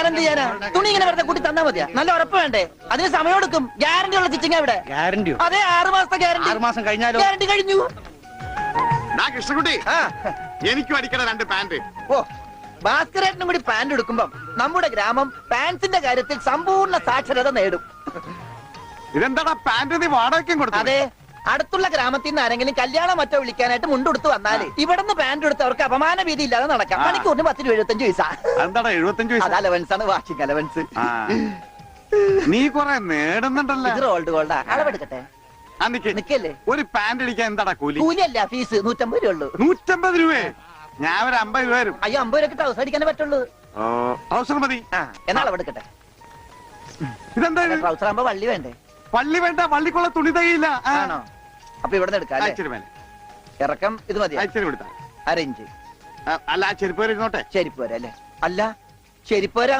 ഞാൻ എന്ത് ചെയ്യാനാ? തുണി ഇങ്ങനെ വെറുതെ കൂട്ടി തന്നാ മതിയാ? നല്ല ഉറപ്പ് വേണ്ടേ? അതിന് സമയം എടുക്കും. ഗ്യാരണ്ടി ഉള്ള സ്റ്റിച്ചിങ് ഇവിടെ. ഗ്യാരണ്ടിയോ? അതെ, 6 മാസത്തെ ഗ്യാരണ്ടി. 6 മാസം കഴിഞ്ഞാലോ? ഗ്യാരണ്ടി കഴിഞ്ഞു. കൃഷ്ണകുട്ടി, എനിക്കും അടിക്കണ 2 പാന്റ്. ഓ, ഭാസ്കരേട്ടനും കൂടി പാന്റ് എടുക്കുമ്പം നമ്മുടെ ഗ്രാമം പാൻസിന്റെ കാര്യത്തിൽ സമ്പൂർണ്ണ സാക്ഷരത നേടും. ഇതെന്താടാ പാന്റ് നീ വാടകയ്ക്കും കൊടുത്തു? അതെ, അടുത്തുള്ള ഗ്രാമത്തിൽ നിന്ന് ആരെങ്കിലും കല്യാണം മറ്റോ വിളിക്കാനായിട്ട് മുണ്ടെടുത്ത് വന്നാല് ഇവിടുന്ന് പാന്റ് എടുത്ത് അവർക്ക് അപമാന ഭീതി ഇല്ലാതെ നടക്കാം. മണിക്കൂറിന് 10 രൂപ 75 പൈസ. എന്താടാ 75 പൈസ? അത് അലവൻസ് ആണ്, വാർഷിക അലവൻസ്. നീ കൊറേ നേടുന്നുണ്ടല്ലോ. ഇത് റോൾഡ് ഗോൾഡാ. അളവെടുക്കട്ടെ? നിക്കല്ലേ. ഒരു പാന്റ് അടിക്കാൻ എന്താടാ കൂലി? കൂലിയല്ല, ഫീസ് 150 രൂപ ഉള്ളൂ. 150 രൂപയെ? ഞാൻ ഒരു 50 രൂപ വരും. അയ്യോ, 50 രൂപ ട്രൗസർ അടിക്കാനേ പറ്റുള്ളൂ. ട്രൗസർ മതി. എന്നാ അളവെടുക്കട്ടെ? ഇതെന്താ? ട്രൗസർ ആകുമ്പോ വള്ളി വേണ്ടേ? വള്ളി വേണ്ട, വള്ളിക്കുള്ള തുണി തയ്യില്ല. ആണോ? അപ്പൊ ഇവിടെ എടുക്കാം. ഇറക്കം ഇത് മതി. അരയിഞ്ച്. അല്ല, ചെരുപ്പ് വരെ ഇരുന്നോട്ടെ. ചെരിപ്പ് വരെ അല്ലേ? അല്ല, ചെരിപ്പ് വരാ